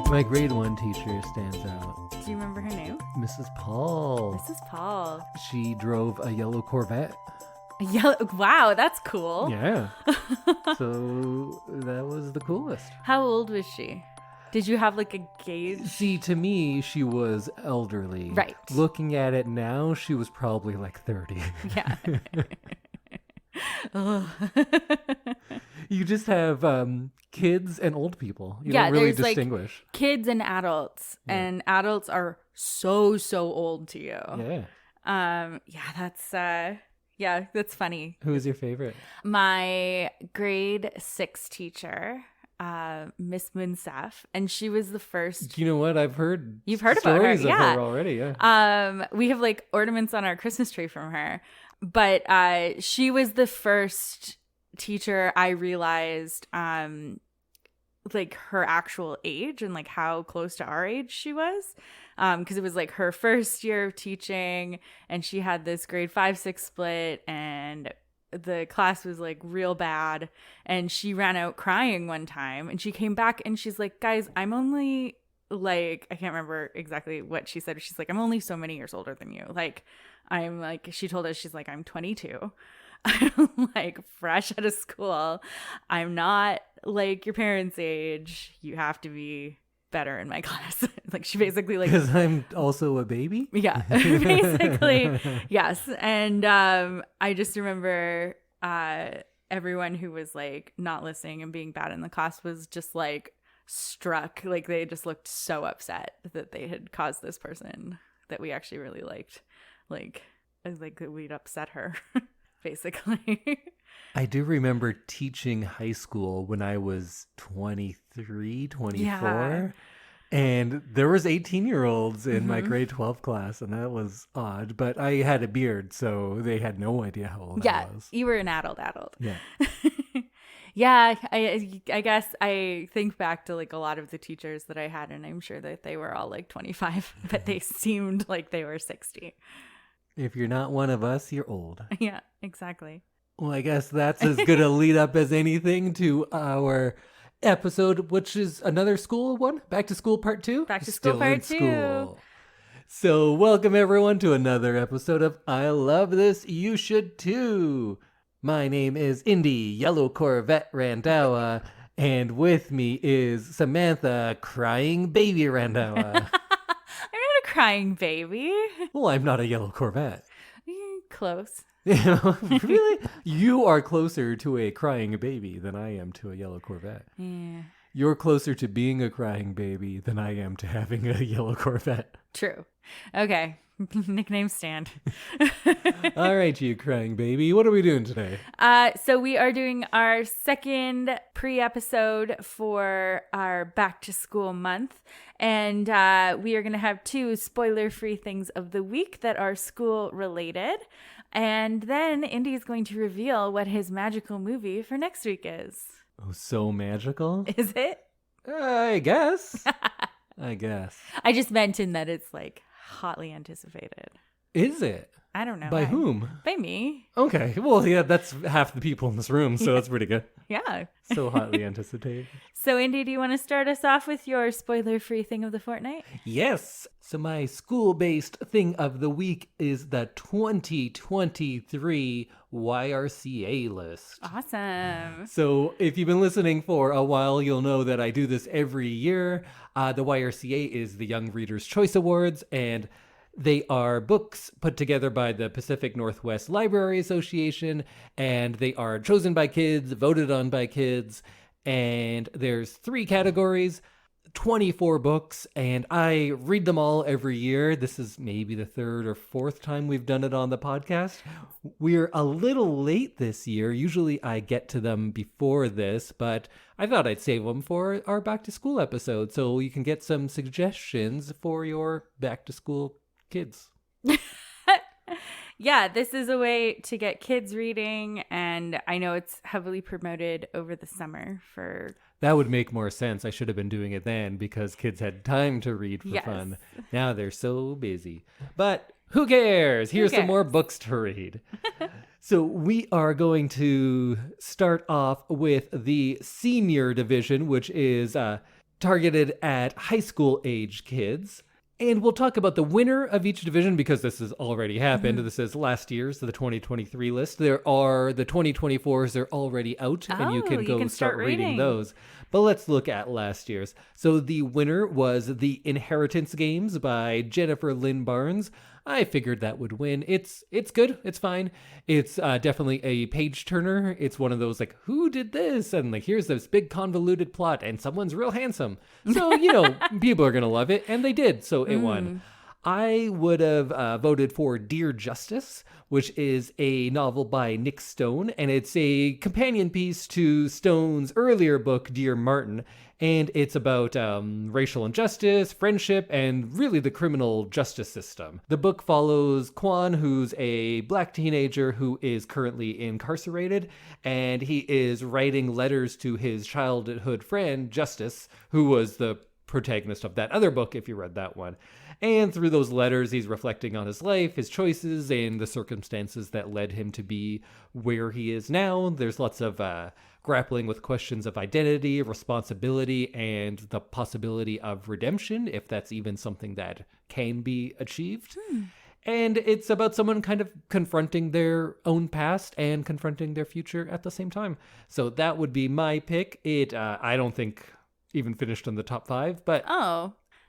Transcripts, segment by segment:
My grade 1 teacher stands out. Do you remember her name? Mrs. Paul. Mrs. Paul. She drove a yellow Corvette. Wow, that's cool. Yeah. So that was the coolest. How old was she? Did you have like a gauge? See, to me, she was elderly. Right. Looking at it now, she was probably like 30. Yeah. You just have kids and old people. You Yeah, don't really there's, like, distinguish. Kids and adults, and adults are so old to you. Yeah. That's funny. Who is your favorite? My grade 6 teacher, Miss Munsaf, and she was the first. You know what? I've heard You've heard about her, stories of her already. Yeah. We have like ornaments on our Christmas tree from her, but she was the first teacher I realized like her actual age and like how close to our age she was, because it was like her first year of teaching, and she had this grade 5-6 split, and the class was like real bad, and she ran out crying one time, and she came back and she's like, guys, I'm only like, I can't remember exactly what she said. She's like, I'm only so many years older than you. Like, I'm like, she told us, she's like, I'm 22. I'm like fresh out of school. I'm not like your parents' age. You have to be better in my class. Like, she basically like, because I'm also a baby. Yeah, basically. Yes. And I just remember everyone who was like not listening and being bad in the class was just like struck. Like, they just looked so upset that they had caused this person that we actually really liked, like that we'd upset her. Basically. I do remember teaching high school when I was 23, 24. Yeah. And there was 18-year-olds in my grade 12 class, and that was odd. But I had a beard, so they had no idea how old I was. You were an adult. Yeah. Yeah, I guess I think back to like a lot of the teachers that I had, and I'm sure that they were all like 25, but they seemed like they were 60. If you're not one of us, you're old. Yeah, exactly. Well, I guess that's as good a lead up as anything to our episode, which is another school one. Back to school part 2. Back to school part 2. So welcome everyone to another episode of I Love This, You Should Too. My name is Indy, Yellow Corvette Randhawa, and with me is Samantha, Crying Baby Randhawa. Crying baby. Well, I'm not a yellow Corvette. Close. Really? You are closer to a crying baby than I am to a yellow Corvette. Yeah. You're closer to being a crying baby than I am to having a yellow Corvette. True. Okay. Nickname stand. All right, you crying baby. What are we doing today? So we are doing our second pre-episode for our back to school month. And we are going to have 2 spoiler-free things of the week that are school related. And then Indy is going to reveal what his magical movie for next week is. Oh, so magical? Is it? I guess. I guess. I just mentioned that it's like hotly anticipated. Is it? I don't know. By whom? By me. Okay. Well, yeah, that's half the people in this room, so that's pretty good. Yeah. So hotly anticipated. So, Indy, do you want to start us off with your spoiler-free thing of the fortnight? Yes. So my school-based thing of the week is the 2023 YRCA list. Awesome. So if you've been listening for a while, you'll know that I do this every year. The YRCA is the Young Reader's Choice Awards, and they are books put together by the Pacific Northwest Library Association, and they are chosen by kids, voted on by kids, and there's 3 categories, 24 books, and I read them all every year. This is maybe the 3rd or 4th time we've done it on the podcast. We're a little late this year. Usually I get to them before this, but I thought I'd save them for our back to school episode so you can get some suggestions for your back to school kids. Yeah, this is a way to get kids reading, and I know it's heavily promoted over the summer for... That would make more sense. I should have been doing it then because kids had time to read for fun. Now they're so busy. But who cares? Here's some more books to read. So we are going to start off with the senior division, which is targeted at high school age kids. And we'll talk about the winner of each division because this has already happened. Mm-hmm. This is last year's, the 2023 list. There are the 2024s, they're already out, and you can start reading those. But let's look at last year's. So the winner was The Inheritance Games by Jennifer Lynn Barnes. I figured that would win. It's good. It's fine. It's definitely a page turner. It's one of those like, who did this? And like, here's this big convoluted plot and someone's real handsome. So, people are going to love it. And they did. So it won. I would have voted for Dear Justice, which is a novel by Nick Stone. And it's a companion piece to Stone's earlier book, Dear Martin. And it's about racial injustice, friendship, and really the criminal justice system. The book follows Quan, who's a black teenager who is currently incarcerated, and he is writing letters to his childhood friend, Justice, who was the protagonist of that other book, if you read that one. And through those letters, he's reflecting on his life, his choices, and the circumstances that led him to be where he is now. There's lots of grappling with questions of identity, responsibility, and the possibility of redemption, if that's even something that can be achieved. And it's about someone kind of confronting their own past and confronting their future at the same time. So that would be my pick. It, I don't think, even finished in the top 5, but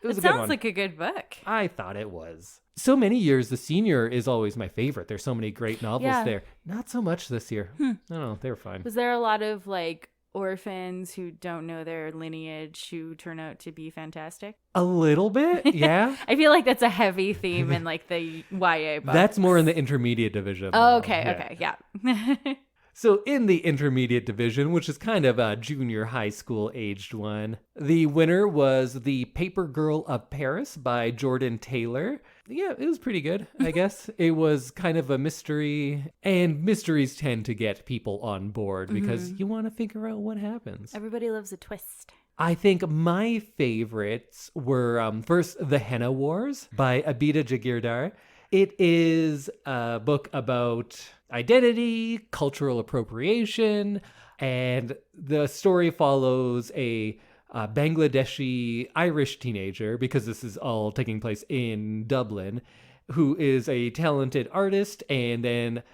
it sounds like a good book. I thought it was. So many years, The Senior is always my favorite. There's so many great novels there. Not so much this year. I don't know. They were fine. Was there a lot of like orphans who don't know their lineage who turn out to be fantastic? A little bit, yeah. I feel like that's a heavy theme in like the YA books. That's more in the intermediate division. Oh, okay, yeah. So in the intermediate division, which is kind of a junior high school aged one, the winner was The Paper Girl of Paris by Jordan Taylor. Yeah, it was pretty good, I guess. It was kind of a mystery, and mysteries tend to get people on board because you want to figure out what happens. Everybody loves a twist. I think my favorites were first The Henna Wars by Abida Jagirdar. It is a book about identity, cultural appropriation, and the story follows a Bangladeshi Irish teenager, because this is all taking place in Dublin, who is a talented artist and then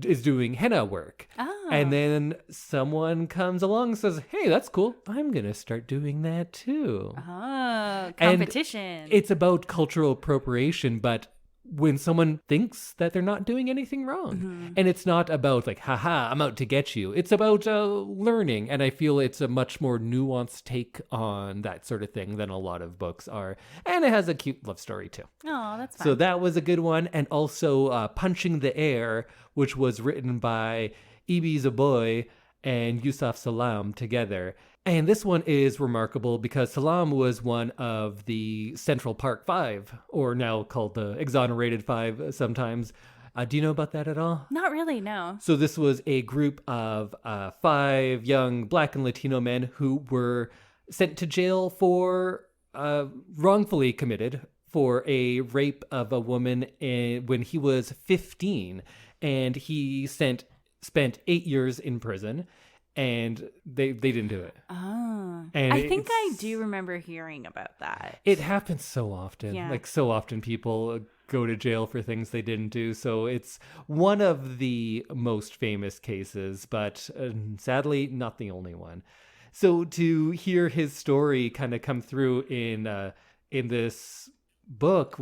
is doing henna work. And then someone comes along and says, hey, that's cool. I'm going to start doing that too. Competition. And it's about cultural appropriation, but when someone thinks that they're not doing anything wrong. And it's not about like, haha, I'm out to get you. It's about learning. And I feel it's a much more nuanced take on that sort of thing than a lot of books are. And it has a cute love story too. Oh, that's fun. So that was a good one. And also Punching the Air, which was written by Ibi Zaboy and Yusuf Salam together. And this one is remarkable because Salam was one of the Central Park Five, or now called the Exonerated Five sometimes. Do you know about that at all? Not really, no. So this was a group of 5 young Black and Latino men who were sent to jail for wrongfully committed for a rape of a woman when he was 15. And he spent 8 years in prison. And they didn't do it. Oh. And I think I do remember hearing about that. It happens so often. Yeah. Like so often people go to jail for things they didn't do. So it's one of the most famous cases, but sadly not the only one. So to hear his story kind of come through in this book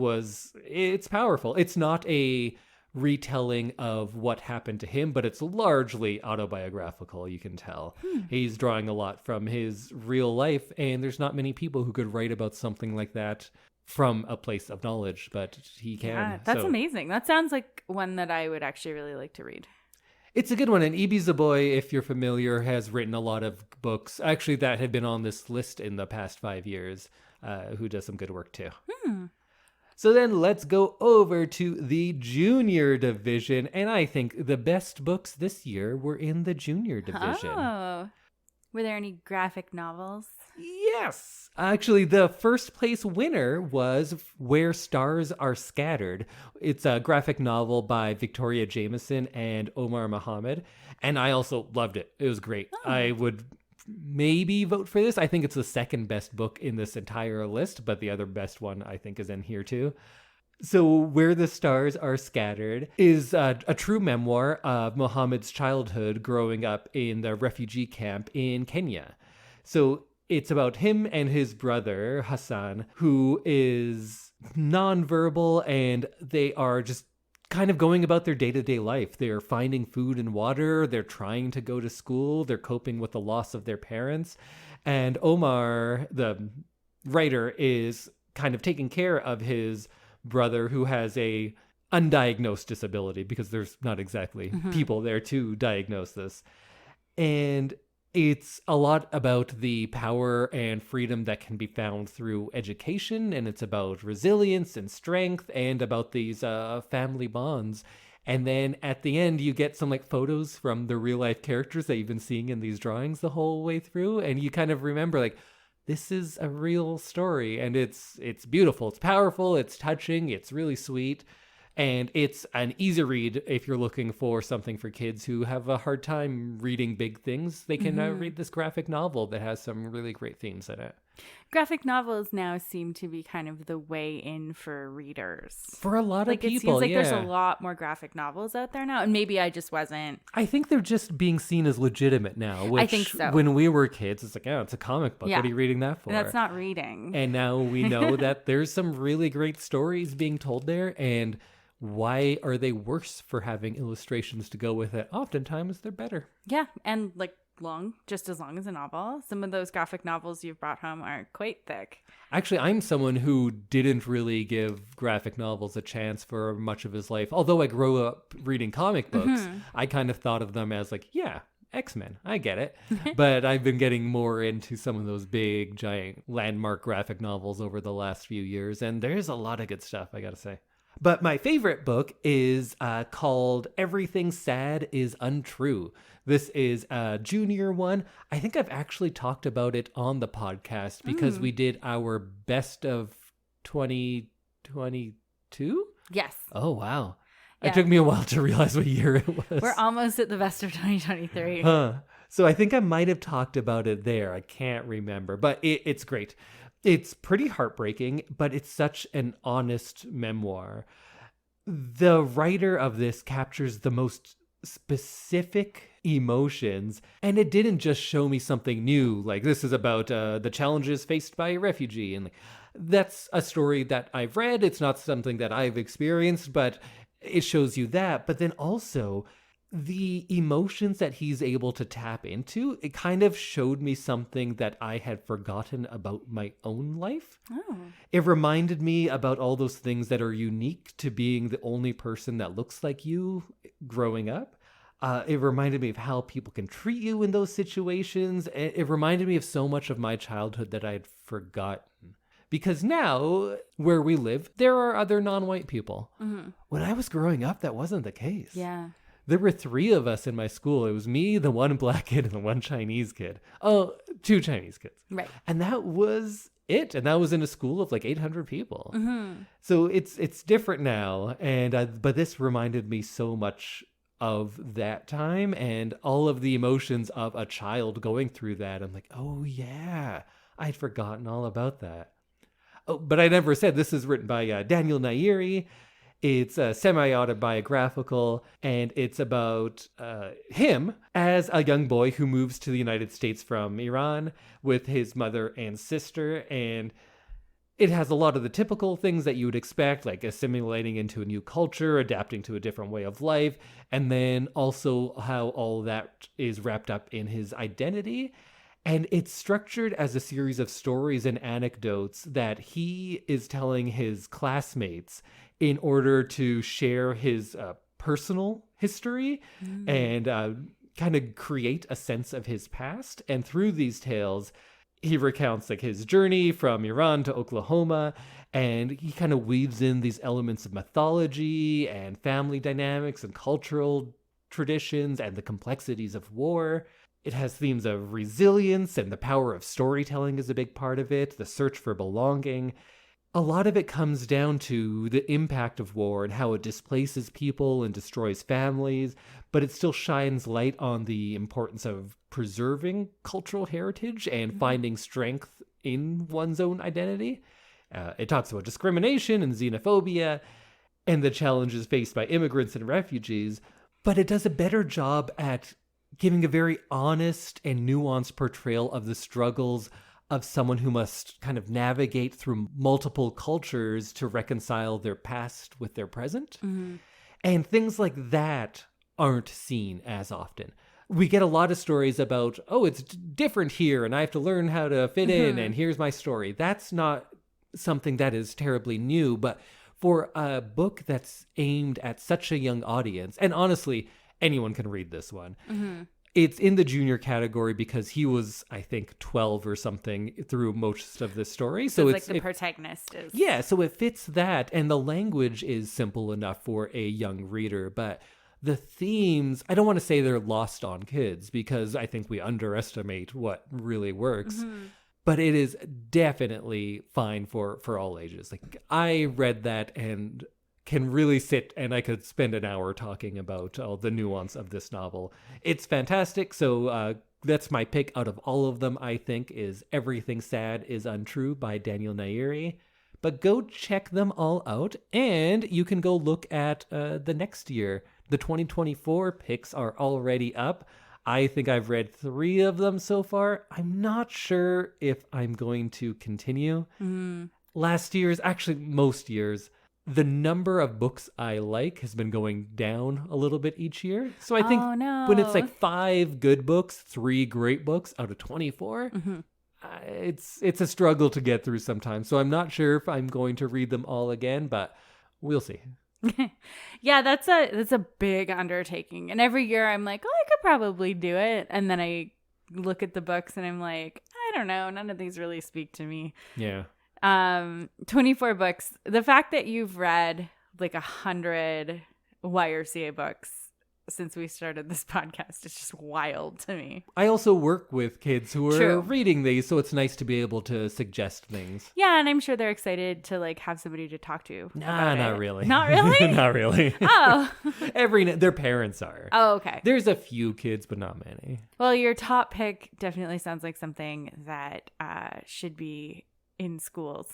it's powerful. It's not a retelling of what happened to him, but it's largely autobiographical, you can tell. He's drawing a lot from his real life, and there's not many people who could write about something like that from a place of knowledge, but he can. Yeah, that's amazing. That sounds like one that I would actually really like to read. It's a good one, and Ibi Zaboy, if you're familiar, has written a lot of books, actually, that have been on this list in the past 5 years, who does some good work too. So then let's go over to the junior division. And I think the best books this year were in the junior division. Oh. Were there any graphic novels? Yes. Actually, the first place winner was Where Stars Are Scattered. It's a graphic novel by Victoria Jameson and Omar Mohammed. And I also loved it. It was great. I would maybe vote for this. I think it's the second best book in this entire list, but the other best one I think is in here too. So Where the Stars Are Scattered is a true memoir of Muhammad's childhood growing up in the refugee camp in Kenya. So it's about him and his brother, Hassan, who is nonverbal, and they are just kind of going about their day-to-day life. They're finding food and water. They're trying to go to school. They're coping with the loss of their parents. And Omar, the writer, is kind of taking care of his brother who has a undiagnosed disability, because there's not exactly people there to diagnose this. And it's a lot about the power and freedom that can be found through education, and it's about resilience and strength and about these family bonds. And then at the end, you get some like photos from the real life characters that you've been seeing in these drawings the whole way through, and you kind of remember like, this is a real story, and it's beautiful, it's powerful, it's touching, it's really sweet, and it's an easy read if you're looking for something for kids who have a hard time reading big things. They can read this graphic novel that has some really great themes in it. Graphic novels now seem to be kind of the way in for readers. For a lot of people, it seems like there's a lot more graphic novels out there now, and maybe I just wasn't. I think they're just being seen as legitimate now, which I think so. When we were kids, it's like, oh, it's a comic book. Yeah. What are you reading that for? That's not reading. And now we know that there's some really great stories being told there, and why are they worse for having illustrations to go with it? Oftentimes, they're better. Yeah, and like just as long as a novel. Some of those graphic novels you've brought home are quite thick. Actually, I'm someone who didn't really give graphic novels a chance for much of his life. Although I grew up reading comic books, I kind of thought of them as like, yeah, X-Men, I get it. But I've been getting more into some of those big, giant landmark graphic novels over the last few years, and there's a lot of good stuff, I gotta say. But my favorite book is called Everything Sad Is Untrue. This is a junior one. I think I've actually talked about it on the podcast because we did our best of 2022. Yes. Oh, wow. Yeah. It took me a while to realize what year it was. We're almost at the best of 2023. So I think I might have talked about it there. I can't remember, but it's great. It's pretty heartbreaking, but it's such an honest memoir. The writer of this captures the most specific emotions, and it didn't just show me something new, like this is about the challenges faced by a refugee, and that's a story that I've read. It's not something that I've experienced, but it shows you that. But then also the emotions that he's able to tap into, it kind of showed me something that I had forgotten about my own life. It reminded me about all those things that are unique to being the only person that looks like you growing up. It reminded me of how people can treat you in those situations. It reminded me of so much of my childhood that I had forgotten. Because now, where we live, there are other non-white people. When I was growing up, that wasn't the case. Yeah. There were 3 of us in my school. It was me, the one black kid, and the one Chinese kid. Oh, 2 Chinese kids. Right. And that was it. And that was in a school of like 800 people. So it's different now. And but this reminded me so much of that time and all of the emotions of a child going through that. I'm like, oh yeah, I'd forgotten all about that. Oh, but I never said this is written by Daniel Nayeri. It's semi-autobiographical, and it's about him as a young boy who moves to the United States from Iran with his mother and sister. And it has a lot of the typical things that you would expect, like assimilating into a new culture, adapting to a different way of life, and then also how all that is wrapped up in his identity. And it's structured as a series of stories and anecdotes that he is telling his classmates in order to share his personal history and kind of create a sense of his past. And through these tales, he recounts like his journey from Iran to Oklahoma, and he kind of weaves in these elements of mythology and family dynamics and cultural traditions and the complexities of war. It has themes of resilience, and the power of storytelling is a big part of it, the search for belonging. a lot of it comes down to the impact of war and how it displaces people and destroys families, but it still shines light on the importance of preserving cultural heritage and finding strength in one's own identity. It talks about discrimination and xenophobia and the challenges faced by immigrants and refugees, but it does a better job at giving a very honest and nuanced portrayal of the struggles of someone who must kind of navigate through multiple cultures to reconcile their past with their present. And things like that aren't seen as often. We get a lot of stories about, oh, it's different here and I have to learn how to fit in and here's my story. That's not something that is terribly new, but for a book that's aimed at such a young audience, and honestly, anyone can read this one. It's in the junior category because he was, I think, 12 or something through most of the story. So it's like the protagonist is. Yeah, so it fits that, and the language is simple enough for a young reader, but the themes, I don't want to say they're lost on kids because I think we underestimate what really works. But it is definitely fine for all ages. Like, I read that and can really sit and I could spend an hour talking about all the nuance of this novel. It's fantastic. So that's my pick out of all of them, I think, is Everything Sad Is Untrue by Daniel Nairi. But go check them all out, and you can go look at the next year. The 2024 picks are already up. I think I've read 3 of them so far. I'm not sure if I'm going to continue. Last year's, actually most years, the number of books I like has been going down a little bit each year. So I think when it's like 5 good books, 3 great books out of 24, it's a struggle to get through sometimes. So I'm not sure if I'm going to read them all again, but we'll see. Yeah, that's a big undertaking. And every year I'm like, oh, I could probably do it. And then I look at the books and I'm like, I don't know, none of these really speak to me. Yeah. 24 books. The fact that you've read like 100 YRCA books since we started this podcast is just wild to me. I also work with kids who are True. reading these, so it's nice to be able to suggest things. Yeah, and I'm sure they're excited to like have somebody to talk to. Nah, not really. Not really? Not really. Oh. Their parents are. Oh, okay. There's a few kids, but not many. Well, your top pick definitely sounds like something that should be in schools.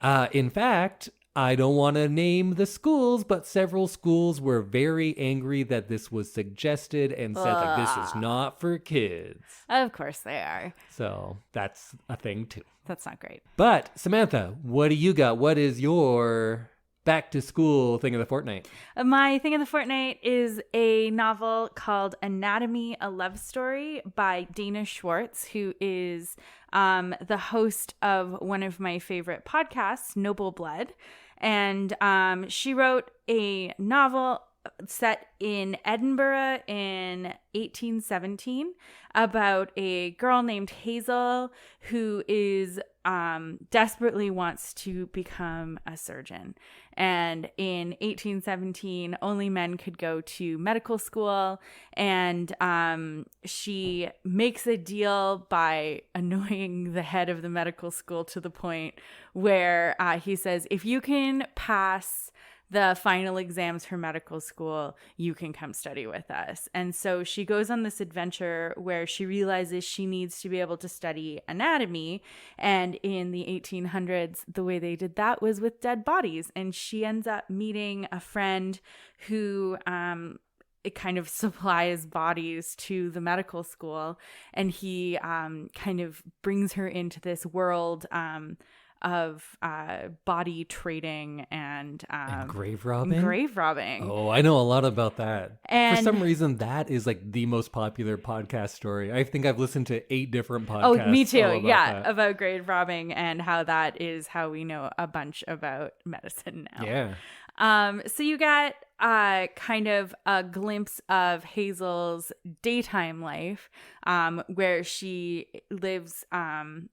In fact, I don't want to name the schools, but several schools were very angry that this was suggested and said like, this is not for kids. Of course they are. So that's a thing too. That's not great. But Samantha, what do you got? What is your back to school thing of the fortnight? My thing of the fortnight is a novel called Anatomy, a Love Story by Dana Schwartz, who is the host of one of my favorite podcasts, Noble Blood. And she wrote a novel set in Edinburgh in 1817 about a girl named Hazel who is desperately wants to become a surgeon. And in 1817, only men could go to medical school. And she makes a deal by annoying the head of the medical school to the point where he says, if you can pass the final exams for medical school, you can come study with us. And so she goes on this adventure where she realizes she needs to be able to study anatomy. And in the 1800s, the way they did that was with dead bodies. And she ends up meeting a friend who it kind of supplies bodies to the medical school. And he kind of brings her into this world of body trading and grave robbing. Oh, I know a lot about that. And for some reason, that is like the most popular podcast story. I think I've listened to 8 different podcasts. Oh, me too. Yeah, about grave robbing and how that is how we know a bunch about medicine now. Yeah. So you got kind of a glimpse of Hazel's daytime life, where she lives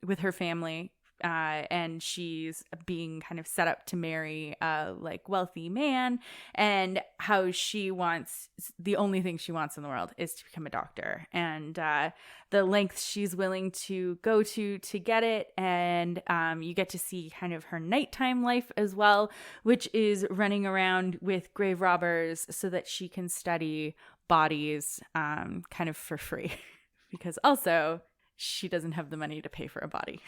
with her family and she's being kind of set up to marry a like wealthy man, and how she wants, the only thing she wants in the world is to become a doctor, and the lengths she's willing to go to get it. And you get to see kind of her nighttime life as well, which is running around with grave robbers so that she can study bodies kind of for free because also she doesn't have the money to pay for a body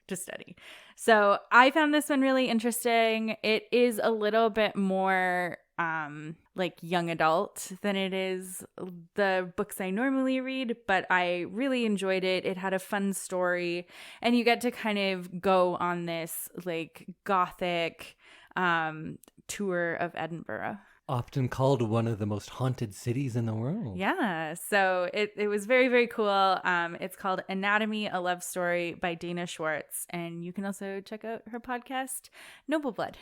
to study. So I found this one really interesting. It is a little bit more like young adult than it is the books I normally read, but I really enjoyed it. It had a fun story, and you get to kind of go on this like gothic tour of Edinburgh. Often called one of the most haunted cities in the world. Yeah, so it was very, very cool. It's called Anatomy, a Love Story by Dana Schwartz, and you can also check out her podcast, Noble Blood.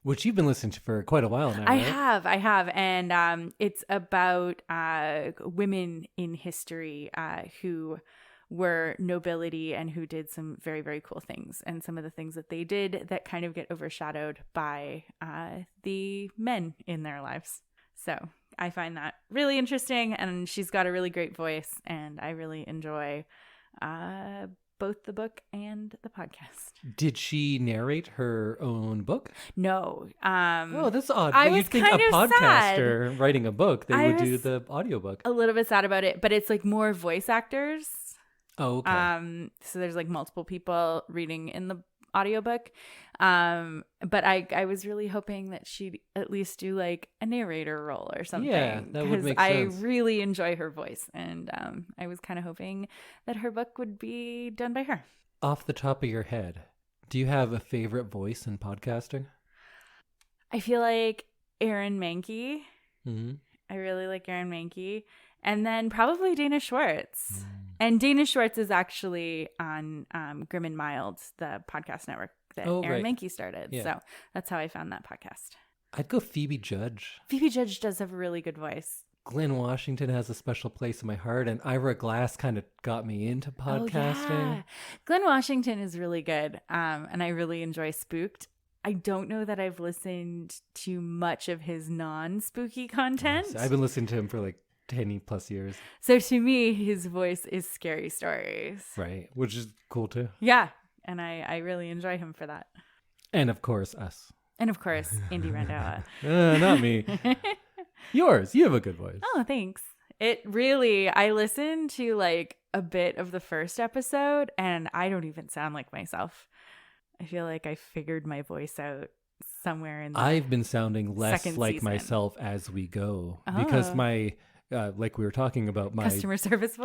Which you've been listening to for quite a while now, right? I have. And it's about women in history who were nobility and who did some very, very cool things. And some of the things that they did that kind of get overshadowed by the men in their lives. So I find that really interesting. And she's got a really great voice. And I really enjoy both the book and the podcast. Did she narrate her own book? No. Oh, that's odd. I Well, was you'd think kind a of podcaster writing a book, they would do was the audiobook. a little bit sad about it, but it's like more voice actors. Oh, okay. So there's like multiple people reading in the audiobook. But I was really hoping that she'd at least do like a narrator role or something. Yeah, that would make I sense. really enjoy her voice, and I was kind of hoping that her book would be done by her. Off the top of your head, do you have a favorite voice in podcasting? I feel like Aaron Mahnke. Mm-hmm. I really like Aaron Mahnke. And then probably Dana Schwartz. And Dana Schwartz is actually on Grim and Mild, the podcast network that Aaron Mahnke started. Yeah. So that's how I found that podcast. I'd go Phoebe Judge. Phoebe Judge does have a really good voice. Glenn Washington has a special place in my heart, and Ira Glass kind of got me into podcasting. Oh, yeah. Glenn Washington is really good, and I really enjoy Spooked. I don't know that I've listened to much of his non-spooky content. So I've been listening to him for like 10 plus years. So to me, his voice is Scary Stories. Right, which is cool too. Yeah, and I really enjoy him for that. And of course, us. And of course, Indy Randhawa. Not me. Yours. You have a good voice. Oh, thanks. It really, I listened to like a bit of the first episode and I don't even sound like myself. I feel like I figured my voice out somewhere in the I've been sounding less like season. myself as we go because my, like we were talking about, my customer service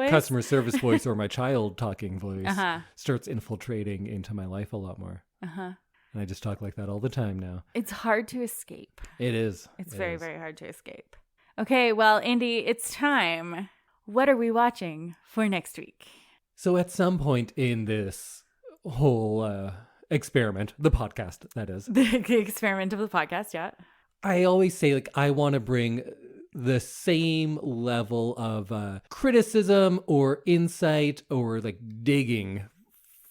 voice or my child talking voice starts infiltrating into my life a lot more. And I just talk like that all the time now. It's hard to escape. It is. It's very, very hard to escape. Okay, well, Andy, it's time. What are we watching for next week? So at some point in this whole experiment, the podcast, that is. The experiment of the podcast, yeah. I always say, like, I want to bring the same level of criticism or insight or, like, digging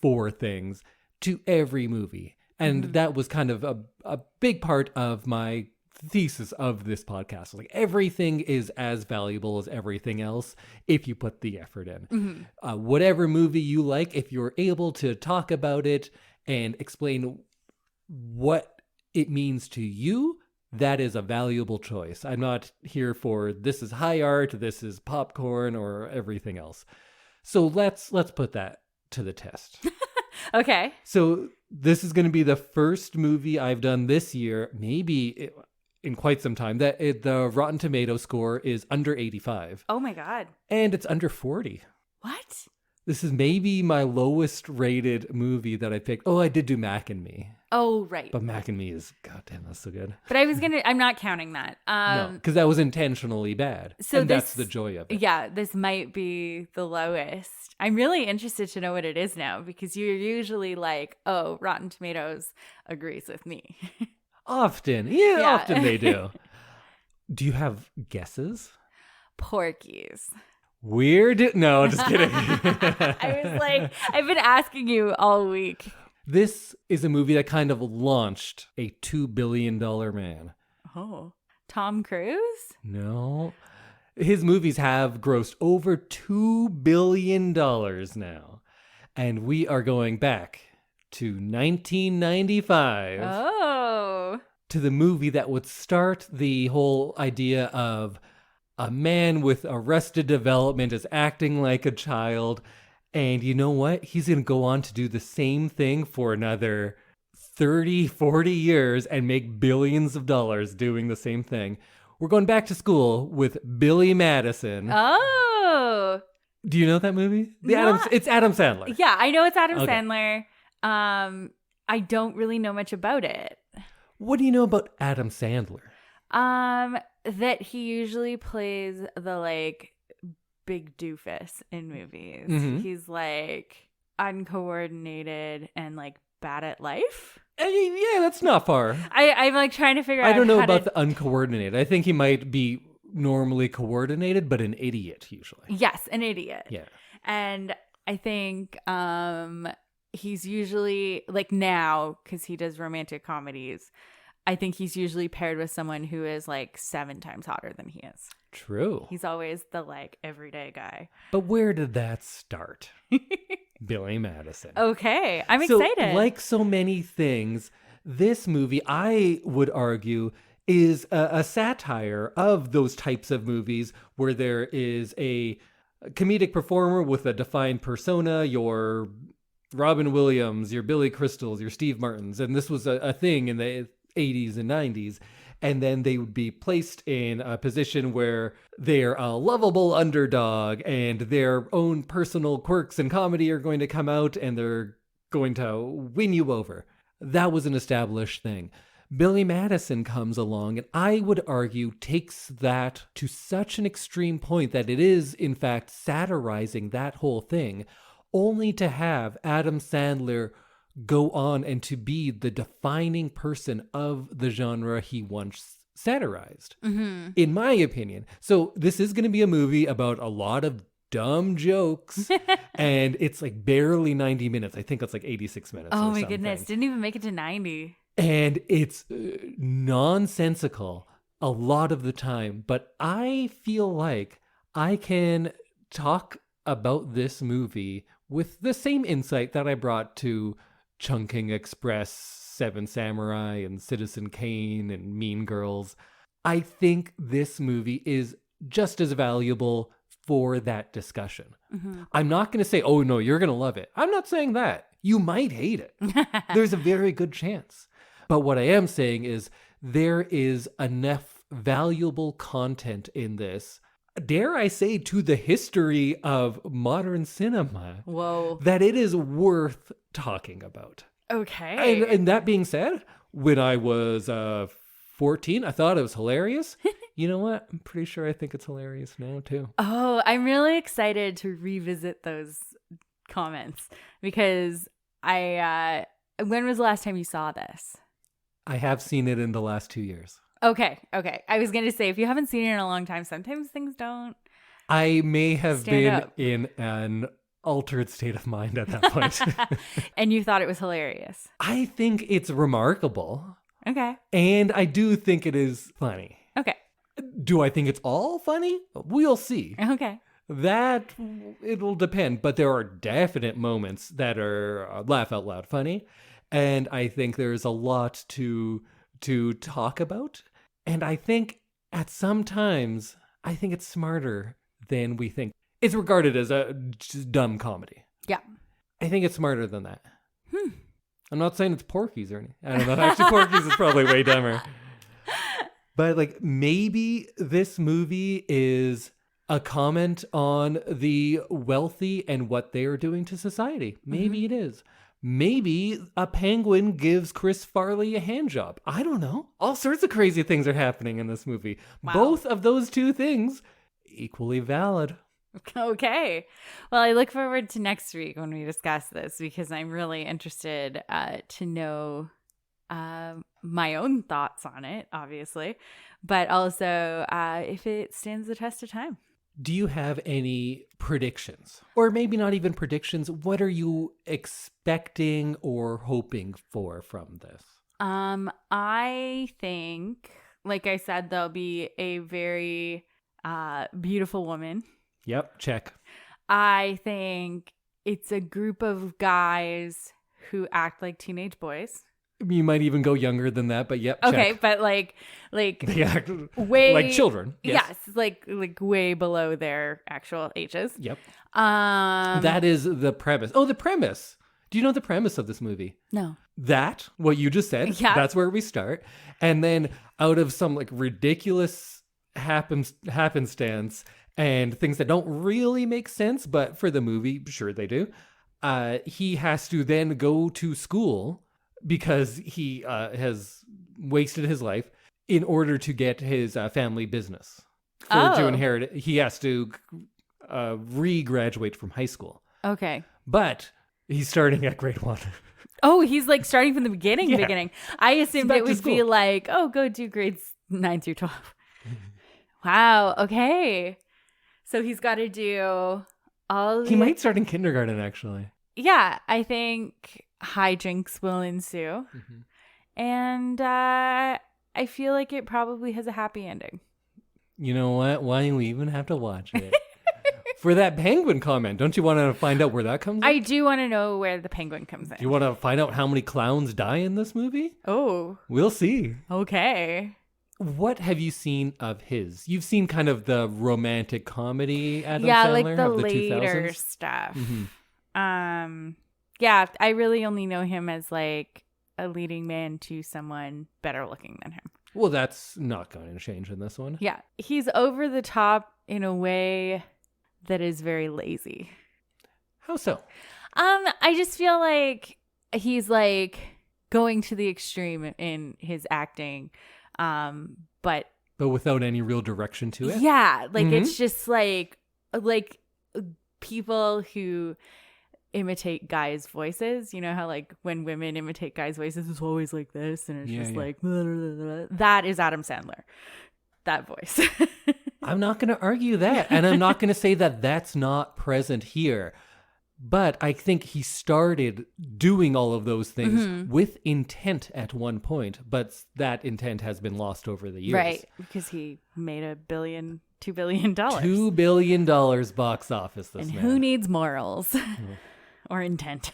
for things to every movie. And that was kind of a big part of my thesis of this podcast. Like, everything is as valuable as everything else if you put the effort in. Whatever movie you like, if you're able to talk about it and explain what it means to you, that is a valuable choice. I'm not here for this is high art, this is popcorn, or everything else. So let's put that to the test. Okay. So this is going to be the first movie I've done this year, maybe in quite some time, that the Rotten Tomato score is under 85. Oh my God. And it's under 40. What? This is maybe my lowest rated movie that I picked. Oh, I did do Mac and Me. Oh, right. But Mac and Me is, goddamn, that's so good. But I'm not counting that. No, because that was intentionally bad. So and that's the joy of it. Yeah, this might be the lowest. I'm really interested to know what it is now, because you're usually like, oh, Rotten Tomatoes agrees with me. Often. Yeah, often they do. Do you have guesses? Porky's. Weird? No, just kidding. I was like, I've been asking you all week. This is a movie that kind of launched a $2 billion man. Oh, Tom Cruise? No. His movies have grossed over $2 billion now. And we are going back to 1995. Oh. To the movie that would start the whole idea of a man with arrested development is acting like a child. And you know what? He's going to go on to do the same thing for another 30, 40 years and make billions of dollars doing the same thing. We're going back to school with Billy Madison. Oh. Do you know that movie? It's Adam Sandler. Yeah, I know it's Adam Sandler. I don't really know much about it. What do you know about Adam Sandler? That he usually plays the like big doofus in movies. Mm-hmm. He's like uncoordinated and like bad at life. Yeah, that's not far. I'm like trying to figure out. I don't know about the uncoordinated. I think he might be normally coordinated, but an idiot usually. Yes, an idiot. Yeah. And I think he's usually like now, because he does romantic comedies, I think he's usually paired with someone who is like 7 times hotter than he is. True. He's always the like everyday guy. But where did that start? Billy Madison. Okay, I'm excited. Like so many things, this movie, I would argue, is a satire of those types of movies where there is a comedic performer with a defined persona, your Robin Williams, your Billy Crystals, your Steve Martins. And this was a thing in the 80s and 90s. And then they would be placed in a position where they're a lovable underdog and their own personal quirks and comedy are going to come out and they're going to win you over. That was an established thing. Billy Madison comes along and I would argue takes that to such an extreme point that it is, in fact, satirizing that whole thing, only to have Adam Sandler go on and to be the defining person of the genre he once satirized, in my opinion. So this is going to be a movie about a lot of dumb jokes, and it's like barely 90 minutes. I think it's like 86 minutes. Oh or my something. goodness. Didn't even make it to 90. And it's nonsensical a lot of the time. But I feel like I can talk about this movie with the same insight that I brought to Chungking Express, Seven Samurai, and Citizen Kane, and Mean Girls. I think this movie is just as valuable for that discussion. I'm not going to say, oh no, you're going to love it. I'm not saying that. You might hate it. There's a very good chance. But what I am saying is there is enough valuable content in this, dare I say, to the history of modern cinema. Whoa. That it is worth talking about. Okay. And that being said, when I was 14, I thought it was hilarious. You know what? I'm pretty sure I think it's hilarious now too. Oh, I'm really excited to revisit those comments because when was the last time you saw this? I have seen it in the last 2 years. Okay. I was going to say, if you haven't seen it in a long time, sometimes things don't. I may have stand been up. in an altered state of mind at that point. And you thought it was hilarious. I think it's remarkable. Okay. And I do think it is funny. Okay. Do I think it's all funny? We'll see. Okay. That, it'll depend. But there are definite moments that are laugh out loud funny. And I think there's a lot to talk about. And I think at some times, I think it's smarter than we think. It's regarded as a just dumb comedy. Yeah. I think it's smarter than that. I'm not saying it's Porky's or anything. I don't know. Actually, Porky's is probably way dumber. But like maybe this movie is a comment on the wealthy and what they are doing to society. Maybe it is. Maybe a penguin gives Chris Farley a hand job. I don't know. All sorts of crazy things are happening in this movie. Wow. Both of those two things equally valid. Okay. Well, I look forward to next week when we discuss this because I'm really interested to know my own thoughts on it, obviously, but also if it stands the test of time. Do you have any predictions? Or maybe not even predictions. What are you expecting or hoping for from this? I think, like I said, there'll be a very beautiful woman. Yep, check. I think it's a group of guys who act like teenage boys. You might even go younger than that, but yep, Okay, check. but like They act way like children. Yes, like way below their actual ages. Yep. That is the premise. Oh, the premise. Do you know the premise of this movie? No. That, what you just said, Yeah. That's where we start. And then out of some like ridiculous happenstance and things that don't really make sense, but for the movie, sure they do, he has to then go to school because he has wasted his life in order to get his family business. To inherit it, he has to re-graduate from high school. Okay. But he's starting at grade 1. Oh, he's like starting from the beginning. Yeah. Beginning. I assumed back it to would be school. like, oh, go do grades 9 through 12. Wow. Okay. So he's got to do all. He might start in kindergarten, actually. Yeah, I think hijinks will ensue, and I feel like it probably has a happy ending. You know what? Why do we even have to watch it? For that penguin comment, don't you want to find out where that comes in? I do want to know where the penguin comes in. Do you want to find out how many clowns die in this movie? Oh, We'll see. okay. What have you seen of his? You've seen kind of the romantic comedy Adam Yeah, Sandler like the of the later 2000s? stuff. Mhm. Yeah, I really only know him as like a leading man to someone better looking than him. Well, that's not going to change in this one. Yeah, he's over the top in a way that is very lazy. How so? I just feel like he's like going to the extreme in his acting. But without any real direction to it? yeah, like it's just like people who imitate guys' voices. You know how like when women imitate guys' voices, it's always like this, and it's like blah, blah, blah, blah. That is Adam Sandler. That voice. I'm not going to argue that. And I'm not going to say that that's not present here. But I think he started doing all of those things with intent at one point. But that intent has been lost over the years. Right. Because he made $2 billion. $2 billion box office this And man. who needs morals or intent?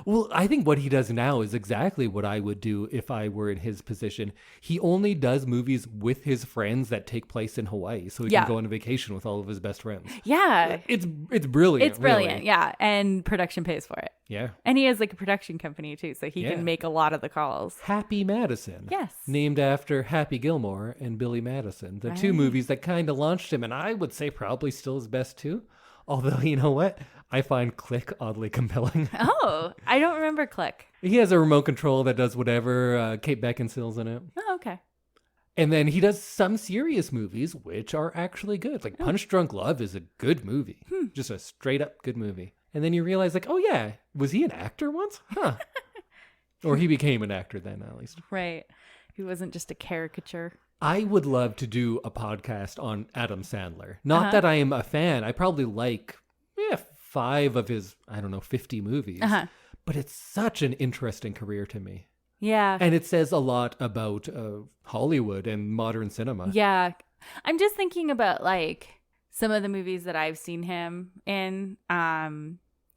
Well, I think what he does now is exactly what I would do if I were in his position. He only does movies with his friends that take place in Hawaii, so he can go on a vacation with all of his best friends. Yeah. It's brilliant. It's brilliant, really. yeah. And production pays for it. Yeah. And he has like a production company too, so he can make a lot of the calls. Happy Madison. Yes. Named after Happy Gilmore and Billy Madison, the two movies that kind of launched him, and I would say probably still his best too. Although, you know what? I find Click oddly compelling. Oh, I don't remember Click. He has a remote control that does whatever. Kate Beckinsale's in it. Oh, okay. And then he does some serious movies, which are actually good. Like Punch Drunk Love is a good movie. Just a straight up good movie. And then you realize like, oh yeah, was he an actor once? Huh. Or he became an actor then at least. Right. He wasn't just a caricature. I would love to do a podcast on Adam Sandler. Not that I am a fan. I probably like 5 of his, 50 movies. But it's such an interesting career to me. Yeah. And it says a lot about Hollywood and modern cinema. Yeah. I'm just thinking about like some of the movies that I've seen him in.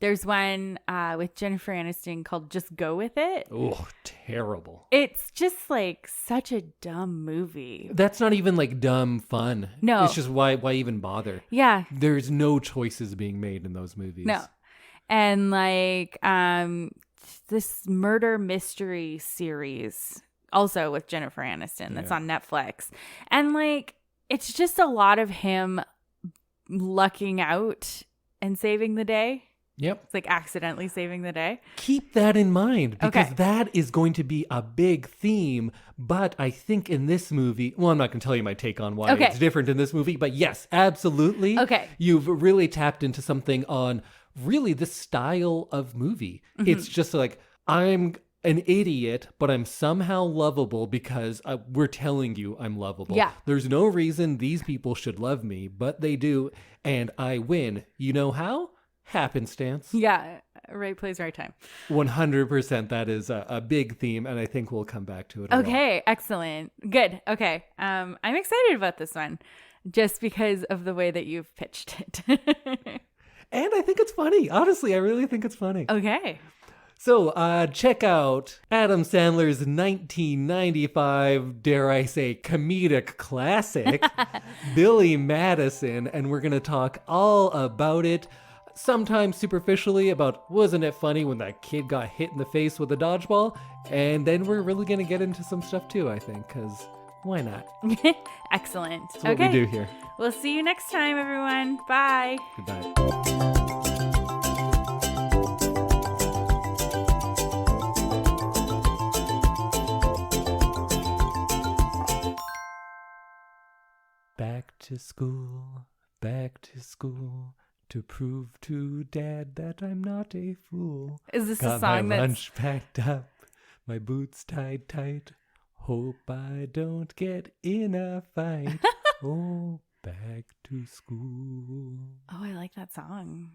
There's one with Jennifer Aniston called Just Go With It. Oh, terrible. It's just like such a dumb movie. That's not even like dumb fun. No. It's just why even bother? Yeah. There's no choices being made in those movies. No. And like this murder mystery series also with Jennifer Aniston that's on Netflix. And like it's just a lot of him lucking out and saving the day. Yep. It's like accidentally saving the day. Keep that in mind because that is going to be a big theme. But I think in this movie, well, I'm not going to tell you my take on why it's different in this movie, but yes, absolutely. Okay. You've really tapped into something on really the style of movie. It's just like, I'm an idiot, but I'm somehow lovable because we're telling you I'm lovable. Yeah. There's no reason these people should love me, but they do, and I win. You know how? Happenstance. Yeah. Right place, right time. 100%. That is a big theme, and I think we'll come back to it. Okay. Excellent. Good. Okay. I'm excited about this one just because of the way that you've pitched it. And I think it's funny. Honestly, I really think it's funny. Okay. So check out Adam Sandler's 1995, dare I say, comedic classic, Billy Madison, and we're going to talk all about it, sometimes superficially about wasn't it funny when that kid got hit in the face with a dodgeball, and then we're really going to get into some stuff too, I think, because why not? Excellent. That's what we do here. We'll see you next time, everyone. Bye. Goodbye. Back to school, to prove to Dad that I'm not a fool. Is this Got a song my that's... lunch packed up, my boots tied tight. Hope I don't get in a fight. Oh, back to school. Oh, I like that song.